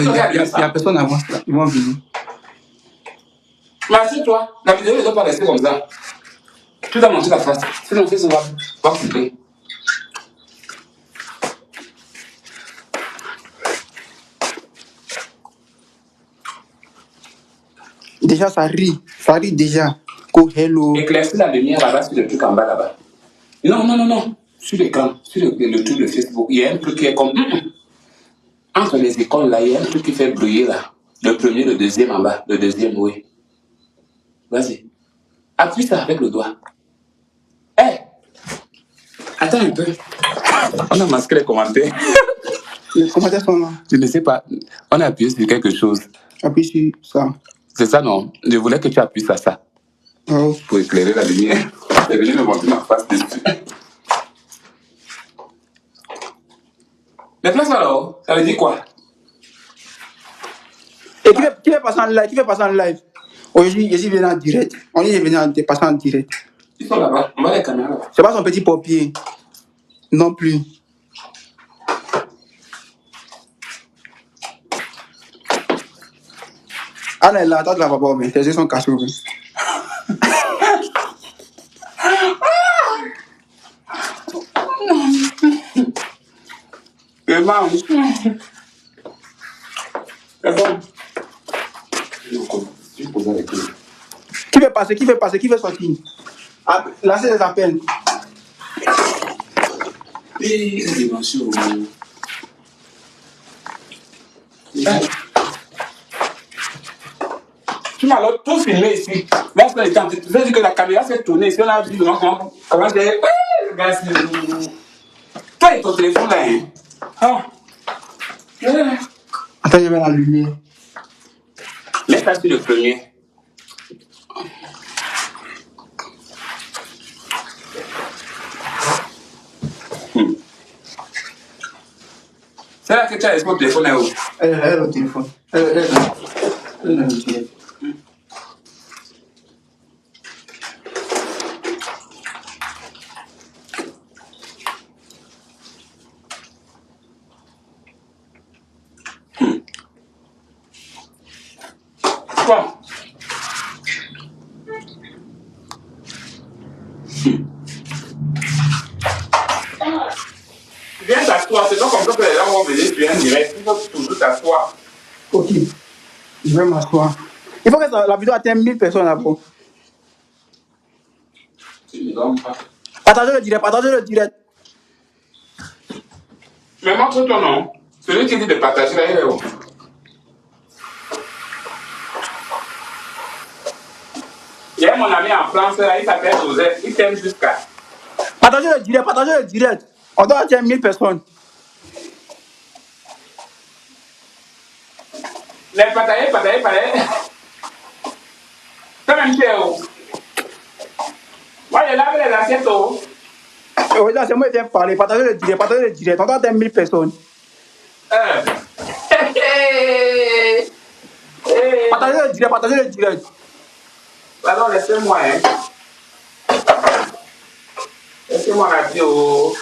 Il y a personne avant ça. Ils vont venir. Mais assieds-toi. La vidéo ne doit pas rester comme ça. Tu dois manger la face. Sinon, ça va couper. Déjà, ça rit. Ça rit déjà. Go hello. Éclaircis la lumière là-bas sur le truc en bas là-bas. Non. Sur l'écran, sur le truc de Facebook, il y a un truc qui est comme... Entre les icônes là, il y a un truc qui fait briller là. Le premier, le deuxième en bas. Le deuxième, oui. Vas-y. Appuie ça avec le doigt. Hé! Attends un peu. On a masqué les commentaires. Les commentaires sont là. Je ne sais pas. On a appuyé sur quelque chose. Appuie sur ça. C'est ça, non? Je voulais que tu appuies sur ça. Oh. Pour éclairer la lumière. C'est venu me montrer ma face dessus. Mais place alors, ça veut dire quoi? Et qui va passer en live? Qui va passer en live? Aujourd'hui, je suis venu en direct. On est venu passer en direct. Ils sont là-bas. On va les caméras là-bas. C'est pas son petit papier. Non plus. Anne est là, attends la papa, mais tes yeux sont cachés. C'est bon. C'est bon. Qui veut passer? Qui veut sortir? Lancez les appels. Et la dimension. Tu m'as tout filmé ici. Lorsque j'étais en train de dire que la caméra s'est tournée ici, on a vu comment j'ai. Toi et ton téléphone là. Ah. Attends, il y avait la lumière. Mets ça sur le premier. C'est là que tu as laissé mon téléphone là où? Elle est au téléphone. Elle est au téléphone. Quoi? Viens t'asseoir, c'est pas comme ça que les gens vont venir sur un direct. Il faut toujours t'asseoir. Ok, je vais m'asseoir. Il faut que la vidéo atteigne 1000 personnes là-bas. Tu ne dormes pas. Partagez le direct. Mais montre ton nom. Celui qui dit de partager là, il est où? Il y a mon ami en France là, il s'appelle Joseph. Il t'aime jusqu'à. Partagez le direct. On doit atteindre 1000 personnes. Les partager. Toi-même, tu es où? Moi, je lave les assiettes où? Oui, là, c'est moi qui viens parler. Partagez le direct. On doit atteindre 1000 personnes. Partagez le direct. Alors, laissez-moi, hein. Laissez-moi la vie au.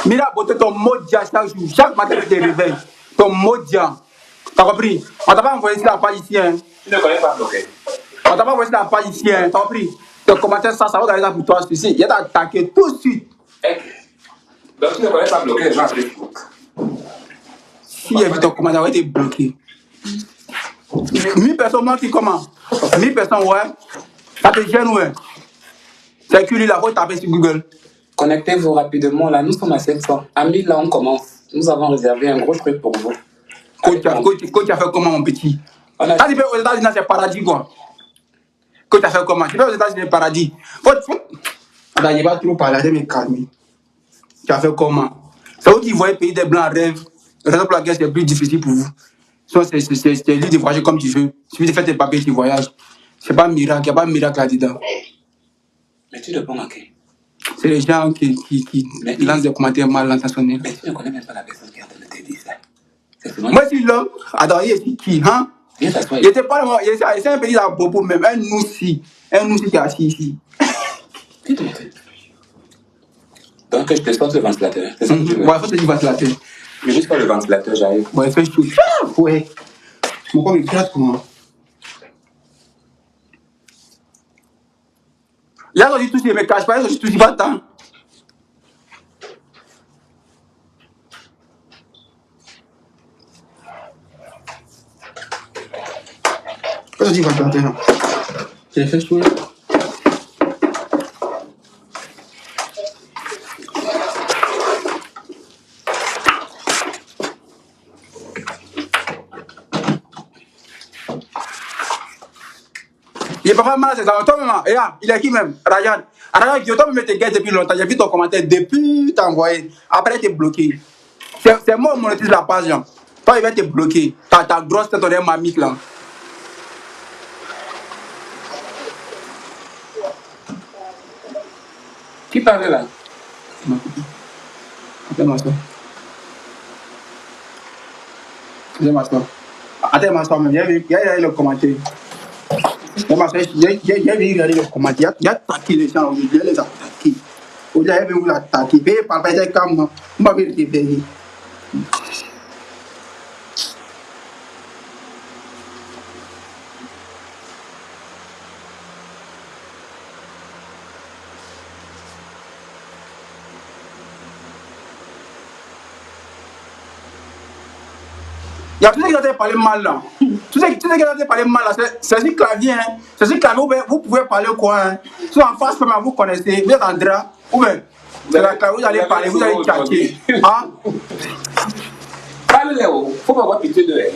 Mira, beauté, ton mot dia chaque jour. Chaque matin, tu te réveilles. Ton mot dia. T'as compris? On t'a pas envoyé sur la page ici, hein. Tu ne connais pas bloqué. On t'a pas envoyé sur la page ici, hein. T'as compris? Tes commentaires, ça va aller pour toi. Ici. Il y a attaqué tout de suite. Donc, tu ne connais pas bloquer les gens à Facebook. Si il y a vu ton commentaire, il va être bloqué. 1000 personnes, moi qui comment? 1000 personnes, ouais. Ça te gêne, ouais. C'est que lui, là, faut taper sur Google. Connectez-vous rapidement, là. Nous sommes à 700. À 1000, là, on commence. Nous avons réservé un gros truc pour vous. Coach a fait comment, mon petit? Quand tu fais aux États-Unis, c'est paradis, quoi. Coach a fait comment? Tu fais aux États-Unis, c'est paradis. Attends, il va trop parler, je vais me calmer. Tu as fait comment? C'est vous qui voyez le pays des Blancs rêve. Raison pour laquelle c'est plus difficile pour vous. C'est libre de voyager comme tu veux. Il suffit de faire tes papiers, tu voyages. C'est pas un miracle, il n'y a pas de miracle là-dedans. Mais tu réponds à qui? C'est les gens qui lancent des commentaires mal intentionnés. Mais tu ne connais même pas la personne qui est en train de te dire ça. Moi, je suis l'homme. Attends, il est qui, hein? Viens t'asseoir. Il était pas là, c'est un petit à Bobo même, un noussi qui est assis ici. Qui te montre? Donc, je te sorte le ventilateur. C'est ça que tu veux? Ouais, il faut te dire ventilateur. Mais juste pas le ventilateur, j'arrive. Ouais, fais chaud. Ouais. Mon corps, il gratte pour moi. Là, on dit tout, il me cache pas, je suis tout, il va tant. Qu'est-ce que tu vas tenter là? J'ai fait chaud. Il est pas mal, c'est ça. Toi-même, et là, il est qui même? Ryan. Ryan, toi-même, t'es gars depuis longtemps. J'ai vu ton commentaire depuis t'as envoyé. Après, t'es bloqué. C'est moi qui monétise la page. Là. Toi, il va te bloquer. Ta grosse tête, on est mamique là. Qui parle là? Attends, ma soeur. Attends, ma soeur. Attends, ma soeur, même. Il y a le commentaire. J'ai vu regarder les commentaires. Il y a attaqué les gens aujourd'hui. Il y a les attaquer. Aujourd'hui, il y a vu l'attaquer. Payez par les calme. On va vérifier. Il y a tous ceux qui ont parlé mal là. Tous ceux qui ont parlé mal là, c'est ce clavier. Hein. C'est ce clavier, vous pouvez parler quoi. Hein. Si en face, vous connaissez, vous êtes en drap. Ou bien, c'est la clavier, vous allez parler, vous allez tchatcher. Hein? Parle-les, faut pas avoir pitié de elle.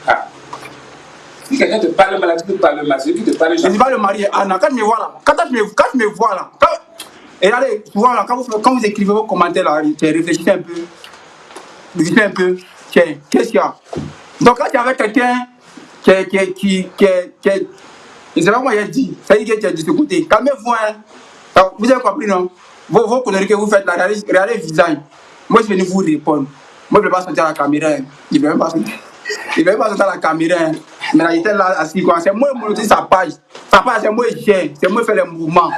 Ah. Si quelqu'un te parle mal, tu te parles mal. Celui qui te parle, je ne suis pas le mari. Anna, quand tu me vois là, quand tu me vois là, et allez, souvent là, quand vous écrivez vos commentaires là, réfléchissez un peu. Réfléchissez un peu. Tiens, qu'est-ce qu'il y a? Donc là, tu es avec quelqu'un qui je ne sais pas comment il a dit. Ça dit que tu es de ce côté. Calmez-vous. Hein. Alors, vous avez compris, non? Vos conneries que vous faites là, regardez le visage. Moi, je vais vous répondre. Moi, je ne vais pas sortir à la caméra. Hein. Je ne vais même pas sortir. Il ne veut pas sortir à la caméra. Hein. Mais là, il était là assis. Quoi. C'est moi qui monétise sa page. Sa page, c'est moi qui gère. C'est moi qui fais les mouvements.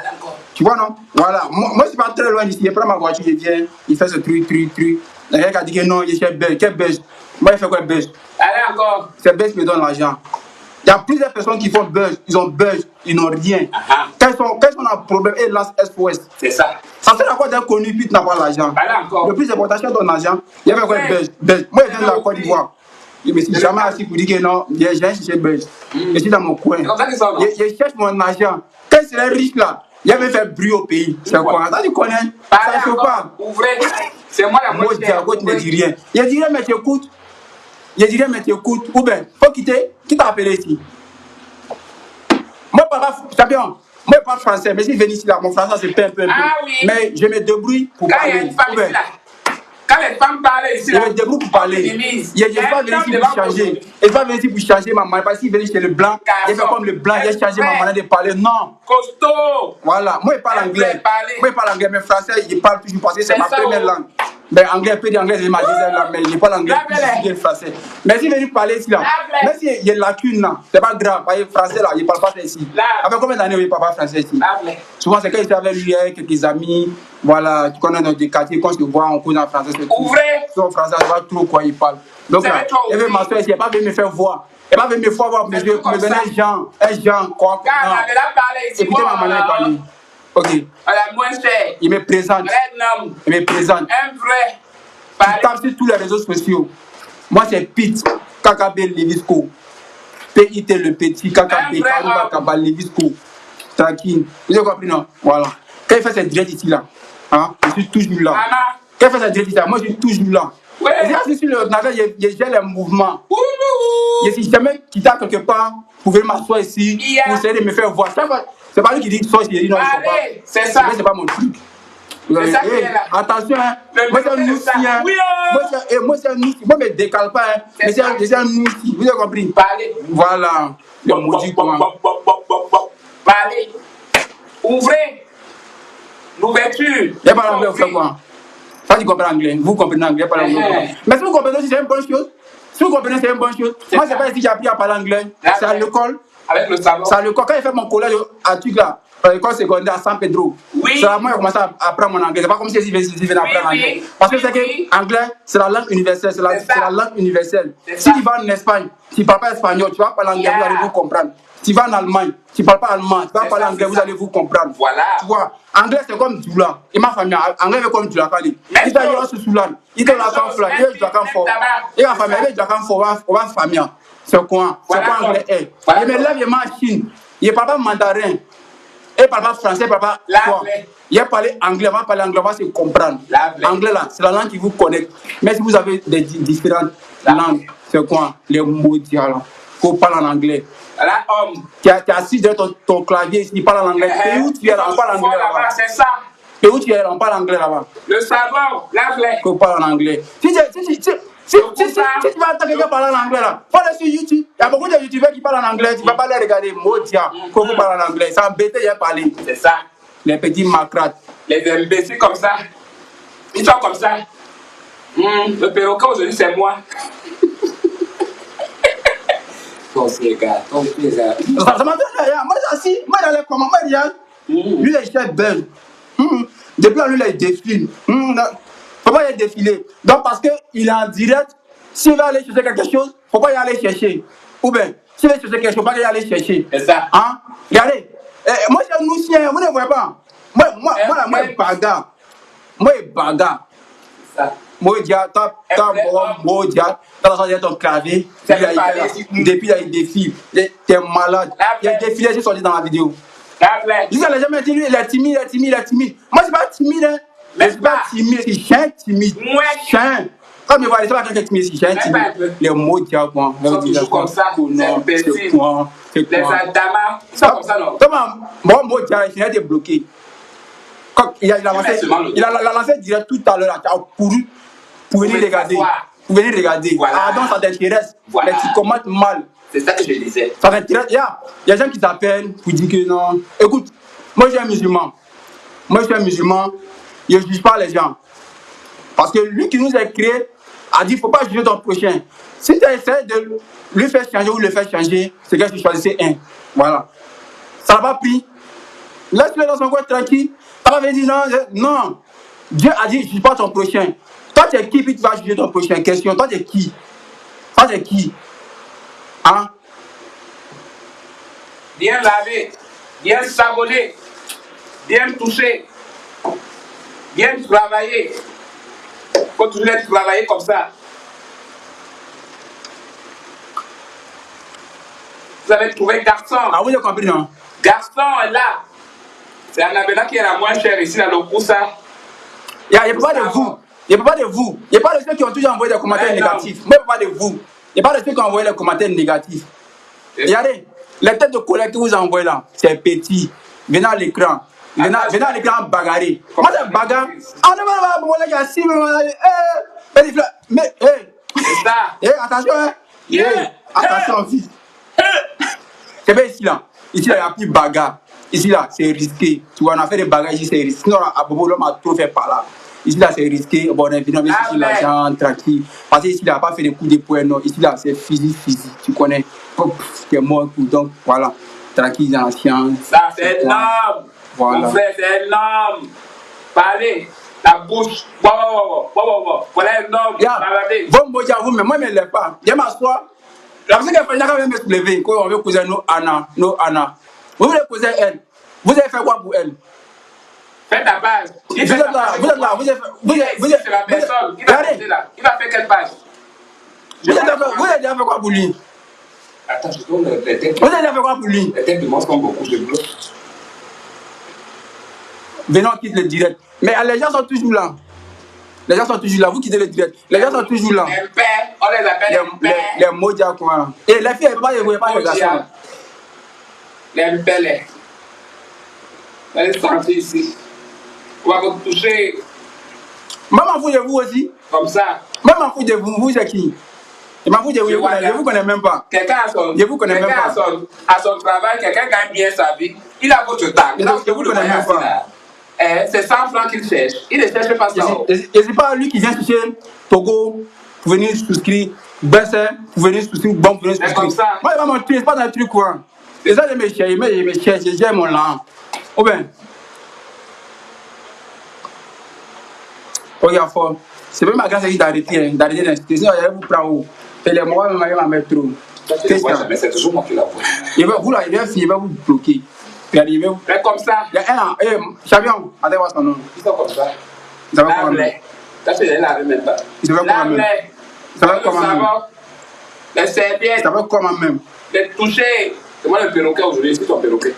Tu vois, non? Voilà. Moi, je ne suis pas très loin d'ici. Je prends ma voiture, je viens. Il fait ce truc. Il y a quelqu'un qui a dit que non, il est belge. Quel belge? Moi, il fait quoi, belge? Allez encore. C'est belge qui me donne l'argent. Il y a plusieurs personnes qui font belge. Ils ont belge. Ils n'ont rien. Quand ils ont un problème, ils lancent SOS. C'est ça. Ça sert à quoi d'être connu puis tu n'as pas l'argent? Le plus important, c'est ton argent. Il y avait quoi, belge? Moi, je viens de la Côte d'Ivoire. Je me suis jamais assis pour dire que non, j'ai un cherché belge. Je suis dans mon coin. Je cherche mon argent. Quand il serait riche là, il avait fait bruit au pays. C'est quoi? Ça, tu connais? Ça ne se pas. Ouvrez. C'est moi la moitié. Moi, je ne dis rien. Je dis rien, mais tu écoutes. Ou bien, faut quitter. Qui t'a appelé ici? Moi, papa, champion. Moi, je parle français, mais si je viens ici là, mon français se perd un peu. Ah, oui. Mais je me débrouille pour parler. Il y a une femme ici là. Quand les femmes parlent ici, je me débrouille pour parler. Je ne vais pas venir ici pour changer. Je ne vais pas venir ici pour changer ma manière. Parce qu'il vient chez le blanc, il fait comme le blanc, il a changé ma manière de parler. Non. Costaud. Voilà. Moi, je parle anglais. Mais français, je parle toujours parce que c'est ma première langue. Mais anglais, peu d'anglais, c'est ma deuxième langue. Mais je ne parle anglais, je parle français. Mais si je viens parler ici là, même s'il y a une lacune là, c'est pas grave. Parce que français là, je ne parle pas ici. Avec combien d'années je ne parle pas français ici? Souvent, c'est quand j'étais avec lui, avec quelques amis. Voilà, tu connais dans des quartiers, quand je te vois, on cause en français. Ouvrez! En français, je ne sais pas trop quoi il parle. Donc là, il veut m'asseoir ici, il n'a pas venu me faire voir. Il n'a pas venu me faire voir, mais je me venais un genre, quoi. Écoutez ma manière de parler. Ok. Il me présente. Il me présente. Un vrai. Tu tapes sur tous les réseaux sociaux. Moi, c'est Pete, KKB Levisco. PIT le petit, KKB, Karuba Kaba Levisco. Tranquille. Vous avez compris, non? Voilà. Quand il fait cette direct ici là, hein, je suis toujours là. Quand il fait cette direct ici là, moi je suis toujours là. Et là, je suis sur l'ordinateur, je gère les mouvements. Je suis jamais quitté quelque part, vous pouvez m'asseoir ici, pour essayer de me faire voir. C'est pas lui qui dit que je dis non, il ne faut pas. C'est ça. C'est pas mon truc. Attention, hein. Moi c'est un noussi. Hein. Moi c'est un noussi. Moi je ne me décale pas. Hein. Mais c'est un noussi. Vous avez compris? Voilà. Le maudit quoi. Parlez. Ouvrez. L'ouverture. Il n'y a pas l'anglais, vous faites quoi? Ça, tu comprends l'anglais. Vous comprenez l'anglais, il n'y a pas l'anglais. Mais si vous comprenez aussi, c'est une bonne chose. Si vous comprenez, c'est une bonne chose. Moi, je ne sais pas si j'ai appris à parler anglais. C'est à l'école. Avec le salon. C'est à l'école. Quand j'ai fait mon collège à Tugla, l'école secondaire à San Pedro. Oui. C'est là moi j'ai commencé à apprendre mon anglais. C'est pas comme si je venais apprendre Oui, anglais. oui. Parce que Oui, c'est que oui. anglais, c'est la langue universelle. C'est la langue universelle. Si tu vas en Espagne, tu ne parles pas espagnol, tu vas parler anglais, vous allez vous comprendre. Tu vas en Allemagne, tu ne parles pas allemand, tu vas parler anglais, vous allez vous comprendre. Voilà. Tu vois, anglais c'est comme Dula. Et ma famille, anglais c'est comme Dula. Il t'a dit sur Soulan, il te l'a quand flan, il est Dula quand fort. Et ma famille, il est Dula quand fort, on va famille. C'est quoi? C'est quoi anglais est? Il me lève, il machine. Il ne parle pas mandarin. Il ne parle pas français, il ne parle pas quoi. Il a parlé anglais, on va parler anglais, on va se comprendre. Anglais là, c'est la langue qui vous connecte. Mais si vous avez des différentes langues, c'est quoi? Les mots là. Faut parler en anglais. Là, homme. Tu as assis derrière ton clavier, il parle en anglais. Et où tu es là, on parle anglais là-bas. C'est ça. Et où tu es là, on parle anglais là-bas. Le savon, l'anglais. Faut parler en anglais. Si tu vas entendre quelqu'un parler en anglais là, faut aller sur YouTube. Il y a beaucoup de youtubeurs qui parlent en anglais, tu ne vas pas les regarder. Modia, faut vous parler en anglais. Ça embête, il y a parlé. C'est ça. Les petits macrates. Les imbéciles comme ça. Ils sont comme ça. Le perroquet aujourd'hui, c'est moi. Ton gars, ton plaisir. Ça m'a fait rien. Moi, assis, moi, dans les commentaires, lui, il est chef belge. Depuis là, lui, il défile. Faut pas y défiler. Donc, parce qu'il est en direct, s'il va aller chercher quelque chose, faut pas y aller chercher. Ou bien, s'il va chercher quelque chose, faut pas y aller chercher. C'est ça. Hein? Regardez. Moi, c'est un Noussien, vous ne voyez pas. Moi, je bagarre. Moi, je bagarre. Ça. Moi, t'as ton clavier. Depuis là, il défile. T'es malade. Il a défilé, j'ai sorti dans la vidéo. Je n'ai jamais dit, lui, il est timide. Moi, je ne suis pas timide. Hein. Je ne suis pas timide, je suis chien timide. Chien. Comme je vois, je ne suis pas quelqu'un timide, je suis chien timide. Les mots, tu vois, quoi. Ils sont toujours comme ça. C'est quoi? Les Adamas, ils sont comme ça, non? Moi, je n'ai été bloqué. Il a lancé direct tout à l'heure, pour venir regarder. Pour venir regarder. Voilà. Ah, donc ça t'intéresse. Voilà. Mais tu commentes mal. C'est ça que je disais. Ça t'intéresse. Il y a des gens qui t'appellent pour dire que non. Écoute, moi je suis un musulman. Je ne juge pas les gens. Parce que lui qui nous a créés a dit qu'il ne faut pas juger ton prochain. Si tu essaies de lui faire changer ou le faire changer, c'est que tu choisissais un. Voilà. Ça n'a pas pris. Laisse-le dans son coin tranquille. Tu vas dire non. Dieu a dit, ne juge pas ton prochain. Toi, tu es qui, puis tu vas juger ton prochain? Question. Toi, tu es qui? Hein? Bien lavé, bien savonné, bien touché, bien travaillé. Il faut toujours être travaillé comme ça. Vous avez trouvé garçon. Ah, vous avez compris, non? Garçon est là. C'est Annabella qui est la moins chère ici, dans le Koussa. Il n'y a pas de vous. Il n'y a pas de vous. Il n'y a pas de ceux qui ont toujours envoyé des commentaires négatifs. Moi, il n'y a pas de vous. Il n'y a pas de ceux qui ont envoyé des commentaires négatifs. Regardez, les têtes de collègues que vous envoyez là, c'est petit. Venez à l'écran. Venez à l'écran bagarrer. Moi, c'est bagarre. Ah non, mais mais, c'est ça. Attention, hein. Attention, fils. C'est bien ici, là. Ici, là, il n'y a plus bagarre. Ici, là, c'est risqué. Tu vois, on a fait des bagarres ici, c'est risqué. Sinon, à Bobo, l'homme a trop fait par là. Ici, là, c'est risqué. Bon, on est venu ici, l'argent, tranquille. Parce que ici, là, il n'a pas fait des coups de poing, non. Ici, là, c'est physique. Tu connais. C'est mort, donc, voilà. Tranquille dans la science. Ça, c'est énorme. Voilà. Mon frère, c'est énorme. Parlez. La bouche. Voilà énorme. Vous, mais moi, je ne l'ai pas. Je m'assois. La personne qui a fait, il va me soulever. Quand on veut causer nos Anna. Vous voulez causer elle. Vous avez fait quoi pour elle? Faites ta page. Vous êtes là. Vous êtes la personne. Il va faire quelle page? Vous avez déjà fait quoi pour lui? Attends, je donne les têtes. Vous avez déjà fait quoi pour lui? Les têtes de moi sont beaucoup de blocs. Venons, quitte le direct. Mais les gens sont toujours là. Vous quittez le direct. Les gens sont toujours là. Les pères, on les appelle les modia quoi. Et les filles, vous ne pas les garçons. Les belles. Allez sortir ici. On va vous toucher. Maman fouille de vous aussi. Comme ça. Maman fouille de vous. Vous êtes qui? Je m'en fous de vous. Je vous connais même pas. Quelqu'un à son travail, quelqu'un gagne bien sa vie. Il a votre tag. Je vous connais même pas. C'est 100 francs qu'il cherche. Il ne cherche pas ça. Et c'est pas lui qui vient chercher Togo pour venir souscrire, Bessin pour venir souscrire, bon pour venir souscrire. Comme ça. Moi, il va me tuer, c'est pas dans le truc quoi. Les gens, ils me cherchent, j'ai mon langue. Ou bien, regarde fort. C'est même ma grâce d'arrêter d'insister. Sinon, j'allais vous prendre où? Et les mois, même ma mettre trop. Mais c'est toujours moi qui la vois. Vous là, il va vous bloquer. Fais comme ça. Il y a un, Chavion, allez voir son nom. Ils sont comme ça. Ça va comment même? Ça, je ne la même pas. Ça va comment même? Ça va comment même? Les serviettes. Ça va comment même? Les toucher. C'est moi le perroquet aujourd'hui, c'est ton perroquet.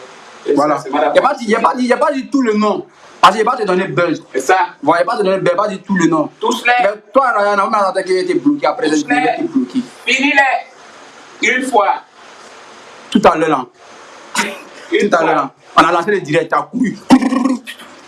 Voilà. Il n'y a pas dit tout le nom. Parce qu'il n'y a pas te donner buzz. C'est ça. Voilà, il n'y a pas te donner buzz, pas dit tout le nom. Touche-les. Mais toi, Ryan, on a attaqué, il était bloqué après, il était bloqué. Finis-les. Une fois. Tout à l'heure là. Tout à l'heure là. On a lancé le direct, tu as couru.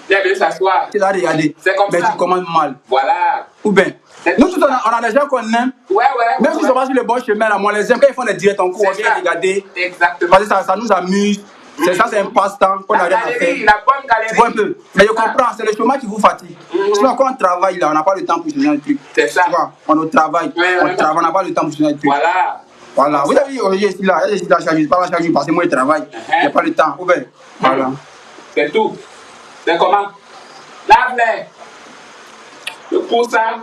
Tu es venu s'asseoir. Tu l'as regardé. C'est comme mais ça. Mais tu commandes mal. Voilà. Ou bien. Nous, tous, on a des gens qu'on aime. Ouais. Même s'ils sont pas sur le bon chemin là, moi, les aime quand ils font des directs en cours, on vient regarder. Exactement. Parce que ça nous amuse. C'est ça, c'est un passe-temps qu'on a rien à faire. La bonne galerie. Tu vois un peu. Mais je comprends, c'est le chemin qui vous fatigue. Sinon, quand on travaille là, on n'a pas le temps pour changer un truc. C'est ça. Tu vois, on travaille. On n'a pas le temps pour changer un truc. Voilà. Vous avez dit, aujourd'hui, je suis là, je parle chaque jour parce que moi, je travaille. Il n'y a pas le temps. Ouvert. Voilà. C'est tout. C'est comment? Lave-les. Je pousse ça.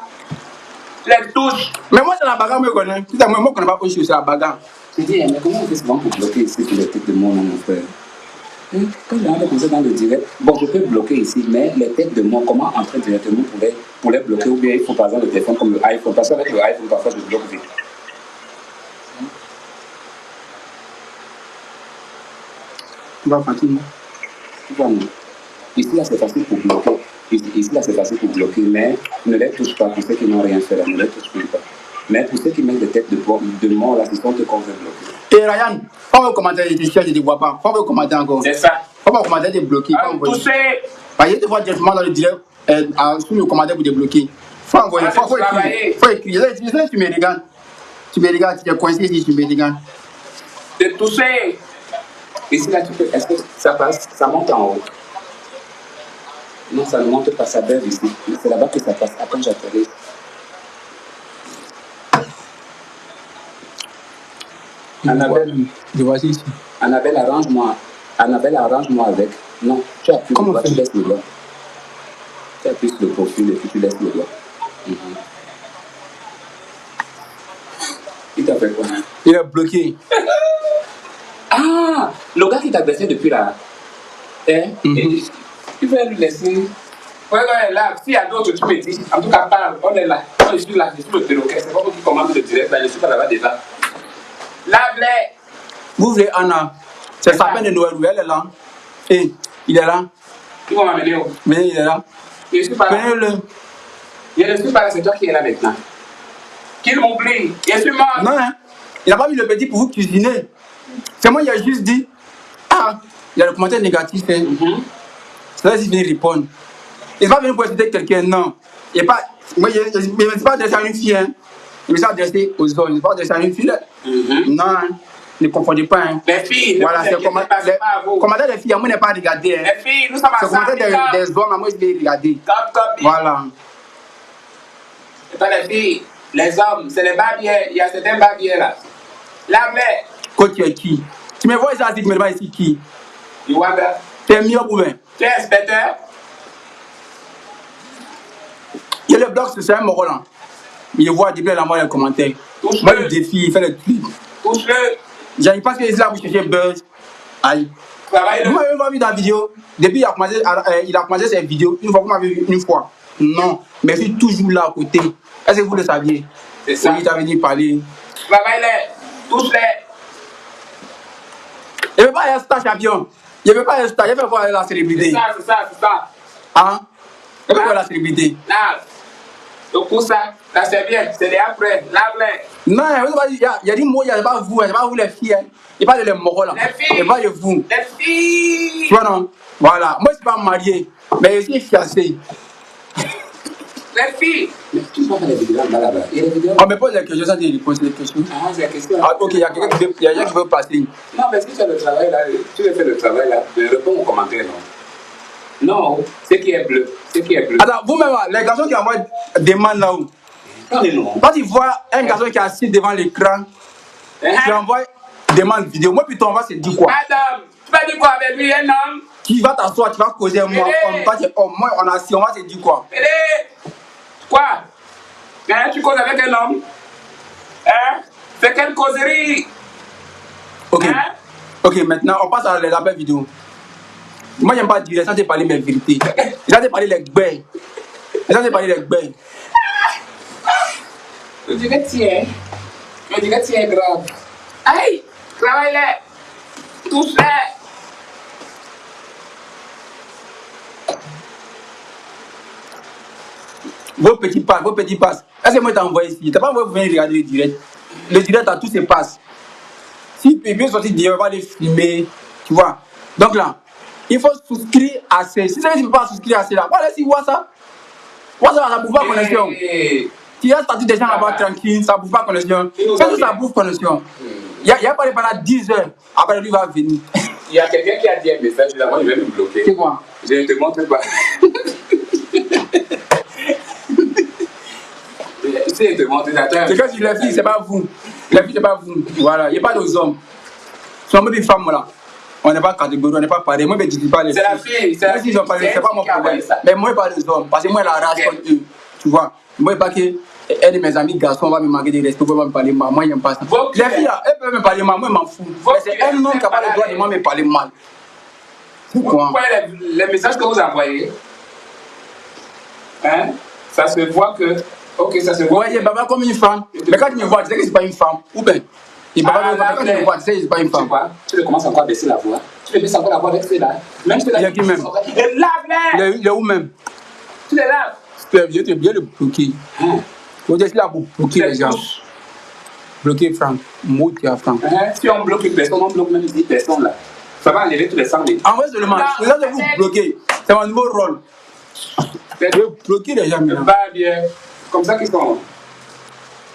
Les touches. Mais moi, c'est la bagarre, moi, je connais. Moi, je ne connais pas aussi, c'est la bagarre. Je dis, mais comment on fait souvent pour bloquer ici sur les têtes de mon frère? Quand je rentre comme ça dans le direct, bon, je peux bloquer ici, mais les têtes de moi, comment entrer directement pour les bloquer? Ou bien il faut par exemple le téléphone comme le iPhone. Parce qu'avec le iPhone, parfois, je bloque vite. Tu vas continuer. Ici, là, c'est facile pour bloquer. Ici, là, c'est facile pour bloquer, mais ne les touche pas pour ceux qui n'ont rien fait là, ne les touche pas. Mais pour ceux qui mettent des têtes de mort, là, c'est ce qu'on veut bloquer. Et Ryan, quand vous commentez, je ne te vois pas. Quand vous commentez encore. C'est ça. Quand vous commentez, tu es bloqué. Toucher. Je te vois directement dans le direct, sous le commentaire pour débloquer. Il faut envoyer, faut écrire. Tu me regardes. Tu es coincé ici, tu me regardes. De toucher. Ici, là, tu peux. Est-ce que ça passe? Ça monte en haut. Non, ça ne monte pas, ça baisse ici. C'est là-bas que ça passe. Attends, j'atterris. Annabelle, je vois ici. Annabelle, arrange-moi avec. Non, tu appuies le doigt, tu laisses le doigt. Tu appuies sur le profil et puis tu laisses le doigt. Il t'a fait quoi? Il est bloqué. Ah, le gars qui t'a baissé depuis là. Tu vas lui laisser. Ouais, là, s'il y a d'autres, tu me dis. En tout cas, parle, on est là. Moi, je suis là, je suis le perroquet. C'est pas moi qui commande le direct, là, je suis pas là-bas déjà. Lave-les. Vous voulez Anna? C'est sa peine de Noël, elle est là. Et il est là. Ils vont m'amener où? Mais il est là. Je suis pas là. Prenez-le. Je ne suis pas là, c'est toi qui es là maintenant. Qu'il m'oublie. Je suis mort. Non, hein. Il n'a pas mis le petit pour vous cuisiner. C'est moi qui ai juste dit. Ah, il y a le commentaire négatif. Hein. C'est là qu'il vient répondre. Il va venir pour insulter quelqu'un, non. Il n'est pas. Moi, je ne me suis pas adressé à une fille. Hein. Il me suis adressé aux hommes. Je ne me suis pas adressé à une fille. Non, hein. Ne confondez pas. Hein. Les filles, voilà, c'est le commentaire des filles. Moi, je n'ai pas regardé. Hein. Les filles, nous sommes ensemble. C'est le commentaire des hommes. Moi, je l'ai regardé. Voilà. C'est pas les filles. Les hommes, c'est les barbiers. Il y a certains barbiers là. Lave-les. Quand tu es qui? Tu me vois ici, tu me vois ici qui? Iwanda. Tu es mieux ou bien? Tu es inspecteur? Il y a le blog, c'est un moro là. Il voit depuis la moitié les commentaires. Moi, le défi, il fait le truc. Touche-le. J'arrive pas que c'est là pour chercher buzz. Aïe. Vous m'avez pas vu dans la vidéo. Depuis, il a commencé ses vidéos. Une fois, vous m'avez vu une fois. Non. Mais je suis toujours là à côté. Est-ce que vous le saviez? C'est ça. Oui, tu as venu parler. Travaille-les. Touche-les. Il ne veut pas être star champion. Il ne veut pas être star. Il veut voir la célébrité. C'est ça. Hein? Il veut voir la célébrité. Lave. Donc pour ça, la serviette, c'est les après. Lave-les. Non, il y a des mots, il n'y a pas vous les filles. Hein. Il parle de les moraux là. Les filles. Il parle de vous. Les filles. Tu vois non? Voilà. Moi, je ne suis pas marié. Mais je suis fiancé. Les filles. Mais tu ne vois pas les vidéos là-bas. On me pose des questions, ça dit, pose des questions. Ah, c'est la question. Ah, ok, il y a quelqu'un qui veut passer. Non, mais si tu as le travail là, tu veux faire le travail là, réponds aux commentaires, non? Non, ce qui est bleu. Alors, vous-même, les garçons qui envoient des mains là-haut. Quand tu vois un garçon qui est assis devant l'écran, tu envoies des mains vidéo. Moi, puis ton va se dire quoi? Madame, tu vas dire quoi avec lui, un homme? Tu vas t'asseoir, tu vas causer moi. Toi, tu es homme. Moi, on a si, on va te dire quoi? Quoi? Hein, tu causes avec un homme? Hein? C'est quelle causerie? Ok. Hein? Ok, maintenant, on passe à l'appel vidéo. Moi, j'aime pas dire, ça te parler mes vérités. Ça te parler les gbets. Ça te parler les gbets. Je dirais tiens. Je dirais tiens grave. Aïe! Travaille-les! Touche-les! Vos petits passes. Est-ce que moi, t'as envoyé ici? T'as pas envoyé pour venir regarder le direct. Le direct a tous ses passes. Si tu peux sortir direct, on va les filmer. Tu vois? Donc là, il faut souscrire à ces. Si tu ne peux pas souscrire à ces là, voilà, si WhatsApp. WhatsApp, ça bouffe pas connexion. Tu as statut des gens là-bas tranquille, ça bouffe pas connexion. C'est tout ça bouffe connexion. Il y a pas de pendant 10 heures. Après, lui va venir. Il y a quelqu'un qui a dit un message, là-bas, il va me bloquer. C'est quoi? Je ne te montre pas. Si je te montre, j'attends. C'est que si les filles, c'est pas vous. Les filles, c'est pas vous. Voilà, il n'y a pas de hommes. Ce sont des femmes là. On n'est pas catégorie, on n'est pas pareil. Moi, je ne dis pas les filles. C'est la fille, c'est la fille. Ils ont parlé, c'est pas mon problème. Mais moi, je parle des hommes. Parce que moi, la race comme eux. Tu vois? Moi, je pas que un de mes amis garçons va me manquer de respect pour me parler mal. Moi, j'aime pas ça. Les filles, elles peuvent me parler mal. Moi, je m'en fous. Mais c'est un homme qui n'a pas le droit de moi me parler mal. C'est quoi? Vous voyez les messages que vous envoyez? Hein? Ça se voit que. Ok, ça se voit. Ouais, il baba comme une femme. Mais quand tu me vois, tu sais que c'est pas une femme. Ou bien, il baba quand tu me vois, tu sais que c'est pas une femme. Tu commences encore à baisser la voix. Tu le baisses encore la voix avec ceux-là. Même ceux-là. Il y a qui même? Lave-les! Il est où même? Tu les laves. Je vais bien le bloquer. Faut dire là pour bloquer les gens. Bloquer Franck. Mot qui a Franck. Si on bloque une personne, on bloque même 10 personnes là. Ça va enlever tous les 100 000. En vrai, seulement, vous allez vous bloquer. C'est mon nouveau rôle. Je vais bloquer les gens maintenant. Pas bien. Comme ça qu'ils sont.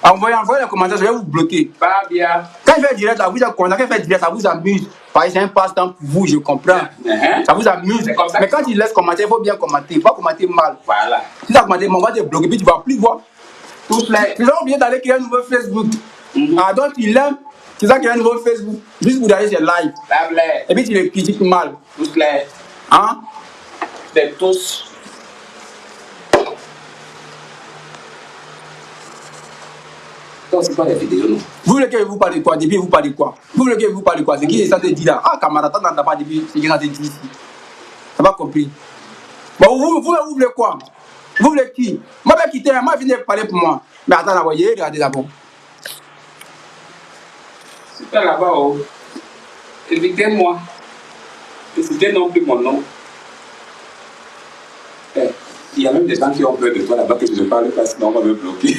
Envoyez les commentaires, je vais vous bloquer. Pas bien. Quand je fais direct, ça vous quand je fais direct, ça vous amuse. Parce que c'est un passe-temps pour vous, je comprends. Ça vous amuse. Mais quand il laisse commenter, il faut bien commenter. Il faut pas commenter mal. Voilà. Si tu as commenté, on va te bloquer, puis tu ne vas plus voir. Tous les. Tu as oublié d'aller créer un nouveau Facebook. Ah, donc tu l'aimes, tu as créé un nouveau Facebook. Juste pour aller sur live. Lave-les. Et puis tu les critiques mal. Tous les. Hein? C'est tous. C'est pas des vidéos, non? Vous voulez que je vous parle de quoi? Depuis vous parlez de quoi? Vous voulez que je vous parle de quoi? C'est qui est censé dire là? Ah, camarade, t'as pas dit ce qui est censé dire ici. T'as pas compris? Bon, vous voulez quoi? Vous voulez qui? Moi, je vais quitter, moi, je viens de parler pour moi. Mais attends, là, voyez, regardez d'abord. Super là-bas, oh. Évitez-moi. Ne citez non plus mon nom. Il y a même des gens qui ont peur de toi là-bas que je ne parle pas, sinon on va me bloquer.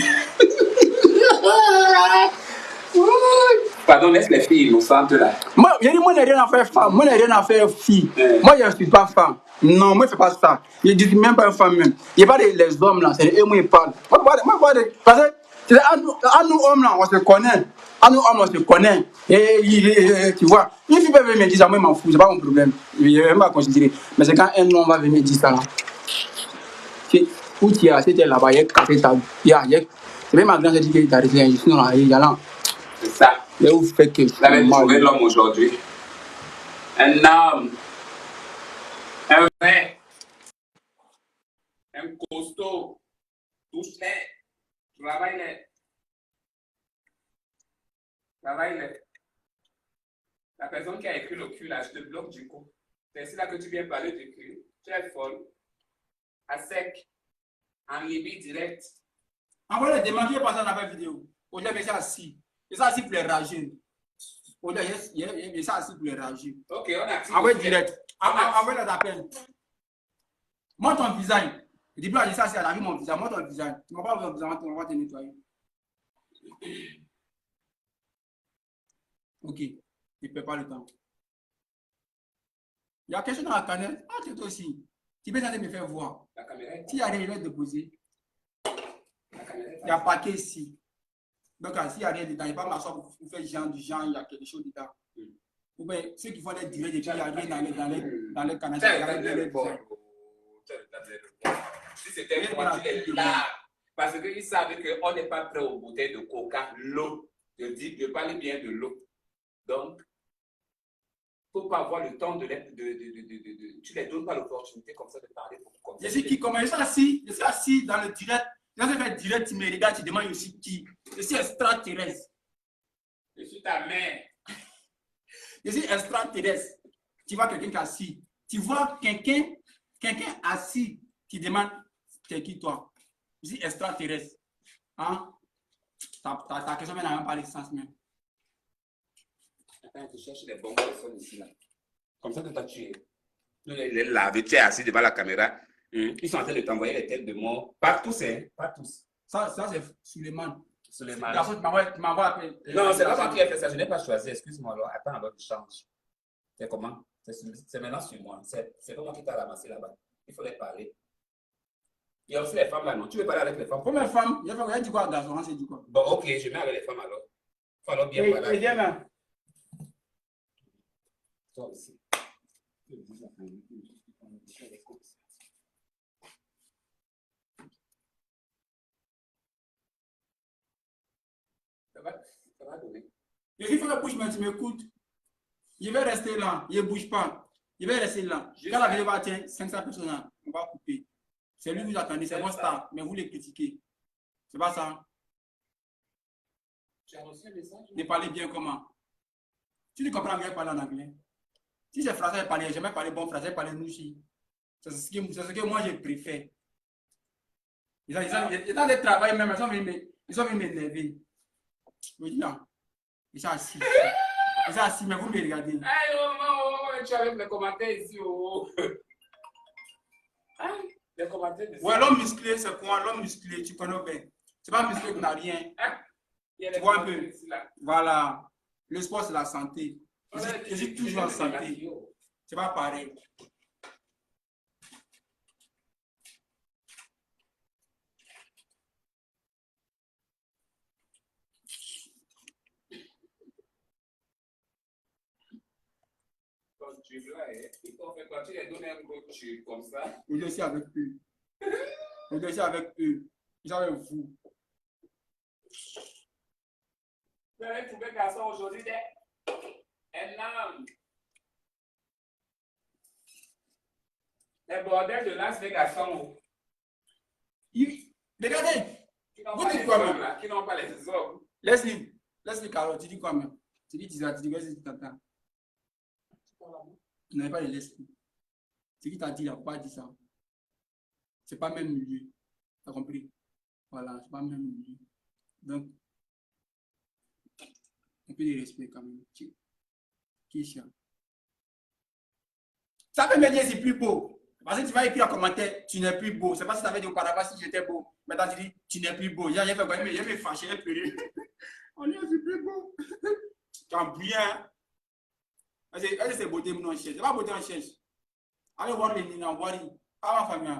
Pardon, laisse les filles innocentes là. Moi, je n'ai rien à faire femme, moi, je n'ai rien à faire fille. Moi, je ne suis pas femme. Non, moi, je ne fais pas ça. Je ne dis même pas femme même. Il n'y a pas les hommes là, c'est eux qui parlent. Parce que à nous hommes là, on se connaît. À nous hommes, on se connaît. Et tu vois, une fille peut venir me dire ça, moi, je m'en fous, c'est pas mon problème. Je ne vais même pas considérer. Mais c'est quand un homme va venir me dire ça là. Où tu es, c'était là-bas, il y a cassé ta. C'est même ma grande qui est arrivée, je suis dans la là. C'est ça. Mais vous faites que. Vous avez trouvé l'homme aujourd'hui. Un homme. Un vrai. Un costaud. Touche-les. Travaille-les. Travaille-les. La personne qui a écrit le cul là, je te bloque du coup. C'est ici là que tu viens parler du cul. Tu es folle. À sec. En Libye direct. Envoyez les demandes, je vais passer dans la vidéo. Aujourd'hui, il y a assis. Il y a assis pour les rager. Aujourd'hui, il y a assis pour les rager. Ok, on a. Envoyez direct. Envoyez les appels. Montre ton visage. Je dis pas, ça, c'est à la vie, mon visage. Montre ton visage. Tu ne vas pas voir ton visage, on va te nettoyer. Ok. Il ne peut pas le temps. Il y a quelque chose dans la canette. Ah, tu aussi. Tu peux aller me faire voir. La caméra est. S'il y a rien, je vais déposer. Il y a un paquet ici. Donc, s'il n'y a rien dedans, il n'y a pas m'asseoir pour faire genre du genre, il y a quelque chose dedans. Ou bien, ceux qui font des directs, il n'y a rien dans les canettes. Si c'était moi, tu les laves. Parce qu'ils savent qu'on n'est pas prêt aux bouteilles de coca, l'eau. Je parle bien de l'eau. Donc, faut pas avoir le temps tu les donnes pas l'opportunité comme ça de parler comme ça. Je suis qui, comment je suis assis dans le direct. Quand je fais direct, tu me regardes, tu demandes je suis qui. Je suis extraterrestre. Je suis ta mère. Je suis extraterrestre. Tu vois quelqu'un qui est assis. Tu vois quelqu'un assis qui demande t'es qui toi? Je suis extraterrestre. Hein? Ta question n'a même pas de sens même. Attends, tu cherches les bons personnes ici là. Comme ça que toi tu es. Il est lavé, tu es assis devant la caméra. Ils sont en train de t'envoyer les têtes de mort. Pas tous, hein? Pas tous. Ça c'est Suleiman. Suleiman. Tu m'envoies appelé. Non, c'est pas moi qui ai fait ça. Je n'ai pas choisi. Excuse-moi alors. Attends alors, je change. C'est comment? C'est maintenant sur moi. C'est pas moi qui t'ai ramassé là-bas. Il faut les parler. Il y a aussi les femmes là, non? Tu veux parler avec les femmes? Pour mes femmes, il y a dit quoi, garçon? C'est du quoi? Bon, ok, je mets avec les femmes alors. Il faut alors bien parler. Et viens là. Toi aussi. Ça va donner. Je dis, il faut que bouge, mais tu m'écoutes. Je vais rester là. Je ne bouge pas. Je vais rester là. Quand la vidéo va atteindre 500 personnes, on va couper. C'est lui que vous attendez, c'est mon star, mais vous les critiquez. C'est pas ça. Tu as reçu un message? Ne parlez bien comment? Tu ne comprends rien parler en anglais. Si c'est français, je jamais parler bon français, parler nouchi. C'est ce que moi je préfère. Ils ont des travail même, ils sont venus m'énerver. Je dis non. Ils sont assis. Ils sont assis, mais vous me regardez. Hey, oh, tu as avec les commentaires ici. Oh. Hein? Les commentaires de ouais, l'homme musclé, c'est quoi? L'homme musclé, tu connais bien. C'est pas musclé qui n'a rien. Hein? Tu vois un peu. Voilà. Le sport, c'est la santé. Je suis toujours en santé. C'est pas pareil. Quand tu là, ils t'ont fait quand tu les donnes un gros tube comme ça. Je suis avec eux. Je suis avec eux. Ils sont avec vous. Vous avez trouvé garçon aujourd'hui, un homme. Les bordels de Las Vegas sont. Regardez. Qui n'ont pas les hommes. Laisse-les Carole, tu dis quoi même? Tu dis quoi si tu t'entends? Tu n'avais pas de l'esprit. Ce qui t'a dit, il n'a pas dit ça. C'est pas même milieu. Tu as compris? Voilà, c'est pas même milieu. Donc, un peu de respect quand même. Qui est chiant? Ça peut me dire c'est plus beau. Parce que tu vas écrire en commentaire, tu n'es plus beau. C'est pas si tu avais dit auparavant si j'étais beau. Maintenant tu dis, tu n'es plus beau. J'ai fait quoi? Je me fâcher, je pleurer. On est aussi plus beau. Tu en bien. Est-ce que c'est beauté ou en cherche? C'est pas beauté en cherche. Allez voir les Nina, voir ma famille.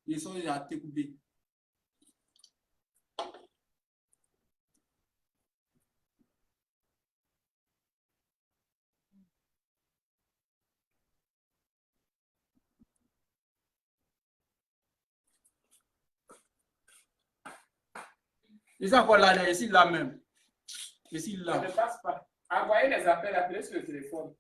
Ils sont déjà découpés. Ils sont encore là, ici, là même. Ici, là. Ça ne passe pas. Envoyez les appels, appelez sur le téléphone.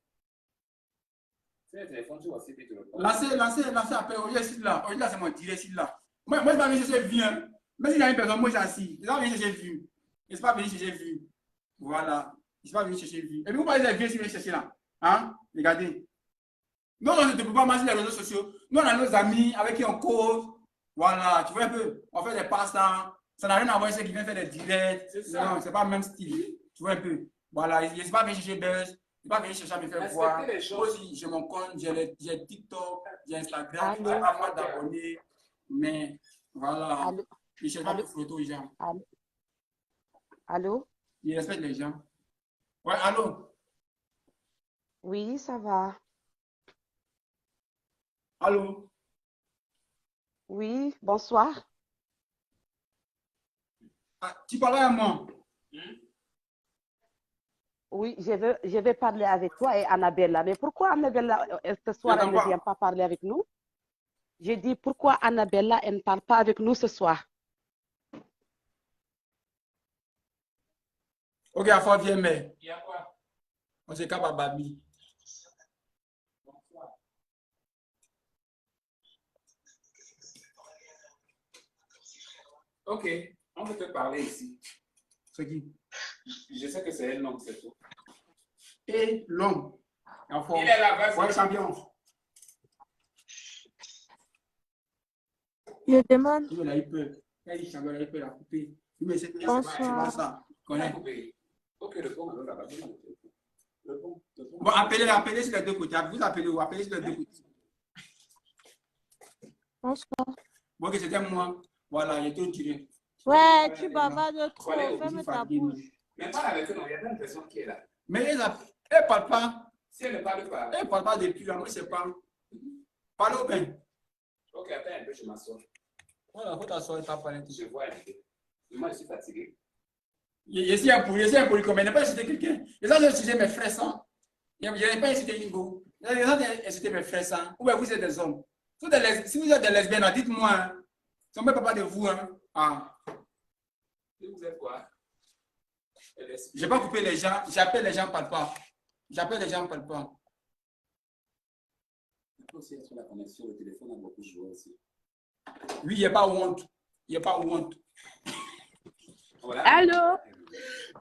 Sur le téléphone, tu vas aussi vite le répondre. Lancez appel. Au lieu ici, là. Au lieu là, c'est mon direct ici, là. Moi, je vais venir chercher vu. Même s'il y a une personne, moi, j'ai assis. Je vais venir chercher vu. Je ne suis pas venu chercher vu. Voilà. Je ne suis pas venu chercher vu. Et puis, vous parlez des vieux si vous venez chercher là. Hein? Regardez. Nous, on ne peut pas marcher les réseaux sociaux. Nous, on a nos amis avec qui on cause. Voilà. Tu vois un peu. On fait des passes-temps. Ça n'a rien à voir avec ceux qui viennent faire des directs. Non, c'est pas le même style. Tu vois un peu. Voilà. Je ne suis pas venu chercher buzz. Je ne suis pas venu chercher à me faire voir. Moi aussi, j'ai mon compte, j'ai TikTok, j'ai Instagram. Je n'ai pas mal d'abonnés. Mais voilà. Allô? Je ne cherche pas de photos aux gens. Allô? Allô? Je respecte les gens. Ouais, allô? Oui, ça va. Allô? Oui, bonsoir. Ah, tu parles à moi? Oui, je vais parler avec toi et Annabella. Mais pourquoi Annabella, ce soir, elle ne vient pas parler avec nous? J'ai dit, pourquoi Annabella, elle ne parle pas avec nous ce soir? Ok, à fois viens, mais. Il y a quoi? On se capte à Babi. Ok, on peut te parler ici. C'est qui? Je sais que c'est un homme, c'est tout. Et l'homme. Il est là-bas. Ouais, champion. Je demande. Il a eu peur. Il dit champion, il a eu peur, il a coupé. Mais c'est pas Bonsoir. ça. On a coupé. Ok, réponds alors là-bas. Réponds. Bon, appelez sur les deux côtés. Vous appelez ou appelez sur les deux côtés. Bonsoir. Bon, que c'était moi. Voilà, j'ai tout tiré. Ouais, tu bavardes trop. Voilà, Ferme ta bouche. Mais parle avec eux, non, il y a une personne qui est là. Mais elle ne parle pas. Si elle ne parle pas. Elle ne parle pas depuis là, moi je ne sais pas. Parle bien. Ok, attends un peu, je m'assois. Voilà, faut t'asseoir et pas parler. Je vois un peu. Moi, je suis fatigué. Je suis un poli comme il n'a pas incité quelqu'un. Les autres ont incité mes frères sans. Je n'ai pas incité Ingo. Les autres ont incité mes frères sans. Ou bien vous êtes des hommes. Si vous êtes des lesbiennes, dites-moi. Hein. Si on ne parle pas de vous. Hein. Ah. Vous êtes quoi? Je n'ai pas coupé les gens. J'appelle les gens, ne parlent pas. J'appelle les gens, ne parlent pas. Il faut aussi être la connexion, le téléphone a beaucoup joué aussi. Oui, il n'y a pas honte. Il n'y a pas honte. Voilà. Allô?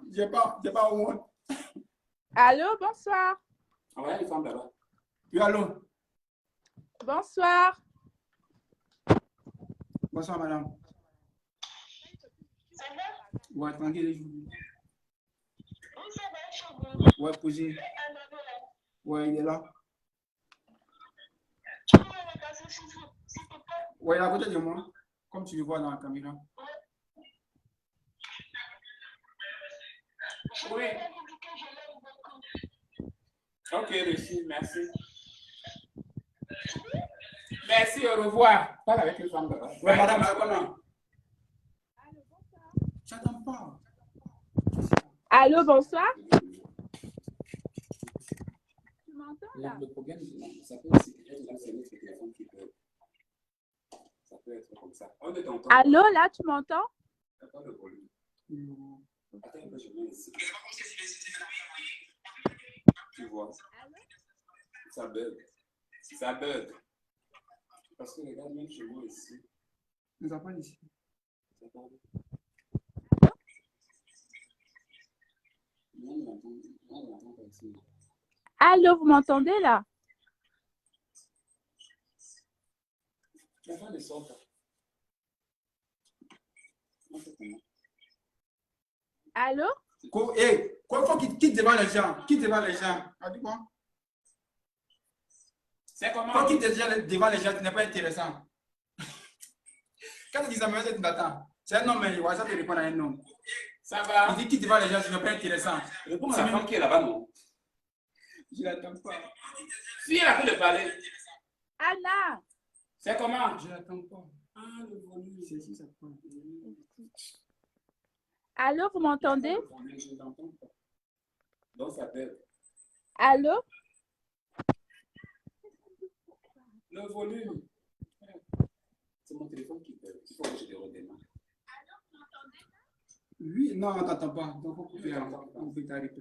Il n'y a pas honte. Allô, bonsoir. Voilà les femmes là-bas. Oui, allô? Bonsoir. Bonsoir, madame. Ouais, tranquille. Ouais, posé. Ouais, il est là. Ouais, il est à côté de moi. Comme tu le vois dans la caméra. Oui. Ok, reçu, merci. Merci, au revoir. Parle avec les femmes là-bas. Ouais, madame, c'est comment? J'attends pas. Allô, bonsoir. Tu m'entends là? Le problème, ça peut aussi être c'est notre téléphone qui peut. Ça peut être comme ça. On est t'entend. Allô, là, tu m'entends? T'as pas de volume. Attends un peu, je viens ici. Tu vois? Ça bug. Ça bug. Parce que regarde, même chez moi ici. Nous appelle ici. Ça parle. On l'entend pas ici. Allô, vous m'entendez là? La fin ne sort pas. Allô? Quoi, faut qu'il quitte devant les gens. Quitte devant les gens. Ah, dis quoi? C'est comment? Quand quitte devant les gens, ce n'est pas intéressant. Quand tu dis ça, mais tu t'attends. C'est un homme, mais il va ça te répondre à un homme. Ça va? Il dit quitte devant les gens, ce n'est pas intéressant. Réponds à la femme qui est là-bas, non? Je l'attends pas. Si elle a fait le parler. Anna! C'est comment? Je l'attends pas. Ah, le volume, c'est ici, ça prend. Allô, vous m'entendez? Je n'entends pas. Donc ça bug. Allô? Le volume. C'est mon téléphone qui bug. Il faut que je le redémarre. Allô, vous m'entendez? Oui, non, on t'entend pas. Donc, on peut t'arrêter.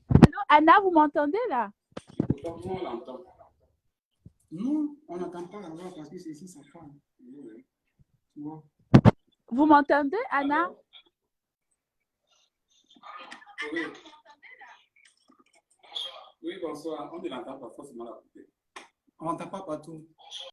Allô, Anna, vous m'entendez là? Pourtant, nous, on l'entend. Non, on n'entend pas là-bas parce que c'est ici, ça parle. Oui. Tu vois? Vous m'entendez, Anna? Alors? Oui. Oui, bonsoir. On ne l'entend pas forcément la couper. On n'entend pas partout.